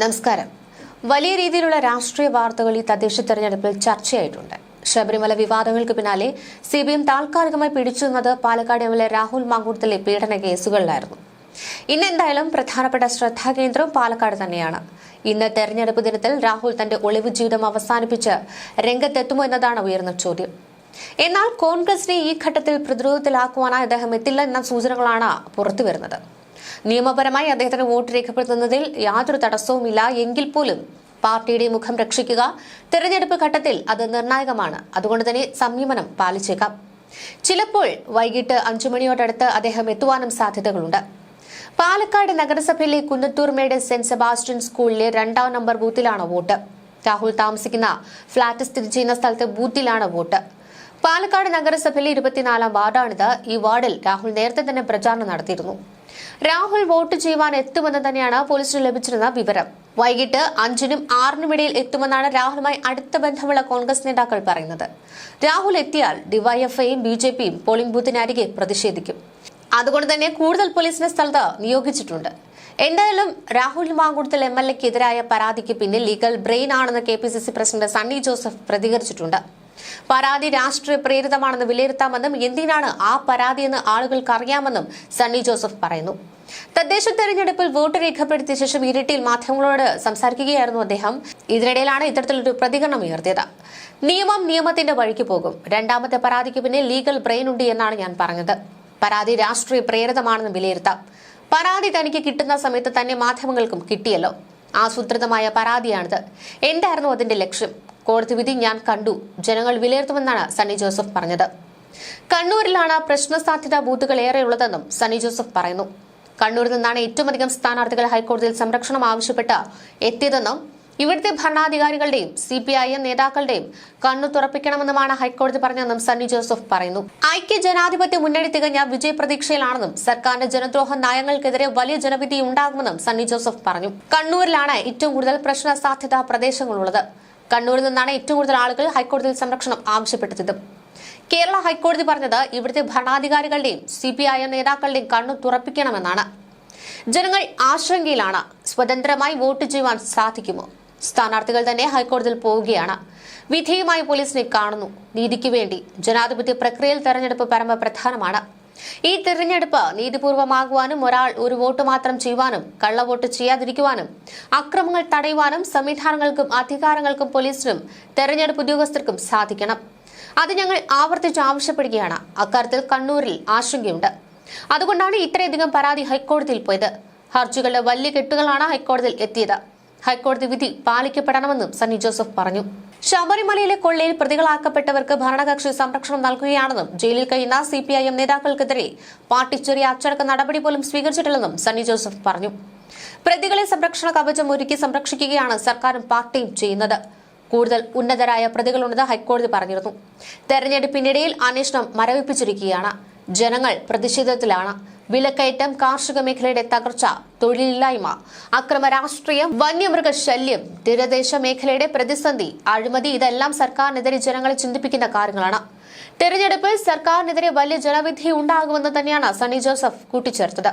നമസ്കാരം. വലിയ രീതിയിലുള്ള രാഷ്ട്രീയ വാർത്തകൾ ഈ തദ്ദേശ തെരഞ്ഞെടുപ്പിൽ ചർച്ചയായിട്ടുണ്ട്. ശബരിമല വിവാദങ്ങൾക്ക് പിന്നാലെ സിപിഎം താൽക്കാലികമായി പിടിച്ചുനിന്നത് പാലക്കാട് എംഎൽഎ രാഹുൽ മാങ്കൂട്ടത്തിലെ പീഡന കേസുകളിലായിരുന്നു. ഇന്ന് എന്തായാലും പ്രധാനപ്പെട്ട ശ്രദ്ധാകേന്ദ്രം പാലക്കാട് തന്നെയാണ്. ഇന്ന് തെരഞ്ഞെടുപ്പ് ദിനത്തിൽ രാഹുൽ തന്റെ ഒളിവ് ജീവിതം അവസാനിപ്പിച്ച് രംഗത്തെത്തുമോ എന്നതാണ് ഉയർന്ന ചോദ്യം. എന്നാൽ കോൺഗ്രസിനെ ഈ ഘട്ടത്തിൽ പ്രതിരോധത്തിലാക്കുവാനായി അദ്ദേഹം എത്തില്ല എന്ന സൂചനകളാണ് പുറത്തുവരുന്നത്. നിയമപരമായി അദ്ദേഹത്തിന് വോട്ട് രേഖപ്പെടുത്തുന്നതിൽ യാതൊരു തടസ്സവുമില്ല എങ്കിൽ പോലും പാർട്ടിയുടെ മുഖം രക്ഷിക്കുക തെരഞ്ഞെടുപ്പ് ഘട്ടത്തിൽ അത് നിർണായകമാണ്. അതുകൊണ്ട് തന്നെ സംയമനം പാലിച്ചേക്കാം. ചിലപ്പോൾ വൈകിട്ട് 5 മണിയോടടുത്ത് അദ്ദേഹം എത്തുവാനും സാധ്യതകളുണ്ട്. പാലക്കാട് നഗരസഭയിലെ കുന്നത്തൂർമേട് സെന്റ് സെബാസ്റ്റ്യൻ സ്കൂളിലെ 2-ാം നമ്പർ ബൂത്തിലാണ് വോട്ട്. രാഹുൽ താമസിക്കുന്ന ഫ്ളാറ്റ് സ്ഥിതി ചെയ്യുന്ന സ്ഥലത്തെ ബൂത്തിലാണ് വോട്ട്. പാലക്കാട് നഗരസഭയിലെ 24-ാം വാർഡാണിത്. ഈ വാർഡിൽ രാഹുൽ നേരത്തെ തന്നെ പ്രചാരണം നടത്തിയിരുന്നു. രാഹുൽ വോട്ട് ചെയ്യുവാൻ എത്തുമെന്ന് തന്നെയാണ് പോലീസിന് ലഭിച്ചിരുന്ന വിവരം. വൈകിട്ട് 5-നും 6-നും ഇടയിൽ എത്തുമെന്നാണ് രാഹുലുമായി അടുത്ത ബന്ധമുള്ള കോൺഗ്രസ് നേതാക്കൾ പറയുന്നത്. രാഹുൽ എത്തിയാൽ ഡിവൈഎഫ്ഐയും ബിജെപിയും പോളിംഗ് ബൂത്തിനരികെ പ്രതിഷേധിക്കും. അതുകൊണ്ട് തന്നെ കൂടുതൽ പോലീസിനെ സ്ഥലത്ത് നിയോഗിച്ചിട്ടുണ്ട്. എന്തായാലും രാഹുൽ മാങ്കൂട്ടത്തിൽ എംഎൽഎക്കെതിരായ പരാതിക്ക് പിന്നിൽ ലീഗൽ ബ്രെയിൻ ആണെന്ന് കെപിസിസി പ്രസിഡന്റ് സണ്ണി ജോസഫ് പ്രതികരിച്ചിട്ടുണ്ട്. പരാതി രാഷ്ട്രീയ പ്രേരിതമാണെന്ന് വിലയിരുത്താമെന്നും എന്തിനാണ് ആ പരാതിയെന്ന് ആളുകൾക്ക് അറിയാമെന്നും സണ്ണി ജോസഫ് പറയുന്നു. തദ്ദേശ തെരഞ്ഞെടുപ്പിൽ വോട്ട് രേഖപ്പെടുത്തിയ ശേഷം ഇരിട്ടിയിൽ മാധ്യമങ്ങളോട് സംസാരിക്കുകയായിരുന്നു അദ്ദേഹം. ഇതിനിടയിലാണ് ഇത്തരത്തിലൊരു പ്രതികരണം ഉയർത്തിയത്. നിയമം നിയമത്തിന്റെ വഴിക്ക് പോകും. 2-ാമത്തെ പരാതിക്ക് പിന്നിൽ ലീഗൽ ബ്രെയിൻ ഉണ്ട് എന്നാണ് ഞാൻ പറഞ്ഞത്. പരാതി രാഷ്ട്രീയ പ്രേരിതമാണെന്ന് വിലയിരുത്താം. പരാതി തനിക്ക് കിട്ടുന്ന സമയത്ത് തന്നെ മാധ്യമങ്ങൾക്കും കിട്ടിയല്ലോ. ആസൂത്രിതമായ പരാതിയാണിത്. എന്തായിരുന്നു അതിന്റെ ലക്ഷ്യം? കോടതി വിധി ഞാൻ കണ്ടു. ജനങ്ങൾ വിലയിരുത്തുമെന്നാണ് സണ്ണി ജോസഫ് പറഞ്ഞത്. കണ്ണൂരിലാണ് പ്രശ്നസാധ്യതാ ബൂത്തുകൾ ഏറെയുള്ളതെന്നും സണ്ണി ജോസഫ് പറയുന്നു. കണ്ണൂരിൽ നിന്നാണ് ഏറ്റവും അധികം സ്ഥാനാർത്ഥികൾ ഹൈക്കോടതിയിൽ സംരക്ഷണം ആവശ്യപ്പെട്ട് എത്തിയതെന്നും ഇവിടുത്തെ ഭരണാധികാരികളുടെയും CPIM നേതാക്കളുടെയും കണ്ണു തുറപ്പിക്കണമെന്നുമാണ് ഹൈക്കോടതി പറഞ്ഞതെന്നും സണ്ണി ജോസഫ് പറയുന്നു. ഐക്യ ജനാധിപത്യ മുന്നണി തികഞ്ഞ വിജയപ്രതീക്ഷയിലാണെന്നും സർക്കാരിന്റെ ജനദ്രോഹ നയങ്ങൾക്കെതിരെ വലിയ ജനവിധി ഉണ്ടാകുമെന്നും സണ്ണി ജോസഫ് പറഞ്ഞു. കണ്ണൂരിലാണ് ഏറ്റവും കൂടുതൽ പ്രശ്ന സാധ്യതാ പ്രദേശങ്ങളുള്ളത്. കണ്ണൂരിൽ നിന്നാണ് ഏറ്റവും കൂടുതൽ ആളുകൾ ഹൈക്കോടതിയിൽ സംരക്ഷണം ആവശ്യപ്പെട്ടത്. കേരള ഹൈക്കോടതി പറഞ്ഞത് ഇവിടുത്തെ ഭരണാധികാരികളുടെയും CPIM നേതാക്കളുടെയും കണ്ണു തുറപ്പിക്കണമെന്നാണ്. ജനങ്ങൾ ആശങ്കയിലാണ്. സ്വതന്ത്രമായി വോട്ട് ചെയ്യുവാൻ സാധിക്കുമോ? സ്ഥാനാർത്ഥികൾ തന്നെ ഹൈക്കോടതിയിൽ പോവുകയാണ്. വിധിയുമായി പോലീസിനെ കാണുന്നു. നീതിക്ക് വേണ്ടി ജനാധിപത്യ പ്രക്രിയയിൽ തെരഞ്ഞെടുപ്പ് പരമപ്രധാനമാണ്. ഈ തെരഞ്ഞെടുപ്പ് നീതിപൂർവമാകുവാനും ഒരാൾ ഒരു വോട്ട് മാത്രം ചെയ്യുവാനും കള്ളവോട്ട് ചെയ്യാതിരിക്കുവാനും അക്രമങ്ങൾ തടയുവാനും സംവിധാനങ്ങൾക്കും അധികാരങ്ങൾക്കും പോലീസിനും തെരഞ്ഞെടുപ്പ് ഉദ്യോഗസ്ഥർക്കും സാധിക്കണം. അത് ഞങ്ങൾ ആവർത്തിച്ച് ആവശ്യപ്പെടുകയാണ്. അക്കാര്യത്തിൽ കണ്ണൂരിൽ ആശങ്കയുണ്ട്. അതുകൊണ്ടാണ് ഇത്രയധികം പരാതി ഹൈക്കോടതിയിൽ പോയത്. ഹർജികളുടെ വലിയ കെട്ടുകളാണ് ഹൈക്കോടതിയിൽ എത്തിയത്. ഹൈക്കോടതി വിധി പാലിക്കപ്പെടണമെന്നും സണ്ണി ജോസഫ് പറഞ്ഞു. ശബരിമലയിലെ കൊള്ളയിൽ പ്രതികളാക്കപ്പെട്ടവർക്ക് ഭരണകക്ഷി സംരക്ഷണം നൽകുകയാണെന്നും ജയിലിൽ കഴിയുന്ന CPIM നേതാക്കൾക്കെതിരെ പാർട്ടി ചെറിയ അച്ചടക്ക നടപടി പോലും സ്വീകരിച്ചിട്ടില്ലെന്നും സണ്ണി ജോസഫ് പറഞ്ഞു. പ്രതികളെ സംരക്ഷണ കവചം ഒരുക്കി സംരക്ഷിക്കുകയാണ് സർക്കാരും പാർട്ടിയും ചെയ്യുന്നത്. കൂടുതൽ ഉന്നതരായ പ്രതികളുണ്ടെന്ന് ഹൈക്കോടതി പറഞ്ഞിരുന്നു. തെരഞ്ഞെടുപ്പിനിടയിൽ അന്വേഷണം മരവിപ്പിച്ചിരിക്കുകയാണ്. ജനങ്ങൾ പ്രതിഷേധത്തിലാണ്. വിലക്കയറ്റം, കാർഷിക മേഖലയുടെ തകർച്ച, തൊഴിലില്ലായ്മ, അക്രമ രാഷ്ട്രീയം, വന്യമൃഗശല്യം, തീരദേശ മേഖലയുടെ പ്രതിസന്ധി, അഴിമതി ഇതെല്ലാം സർക്കാരിനെതിരെ ജനങ്ങളെ ചിന്തിപ്പിക്കുന്ന കാര്യങ്ങളാണ്. തെരഞ്ഞെടുപ്പിൽ സർക്കാരിനെതിരെ വലിയ ജനവിധി ഉണ്ടാകുമെന്ന് തന്നെയാണ് സണ്ണി ജോസഫ് കൂട്ടിച്ചേർത്തത്.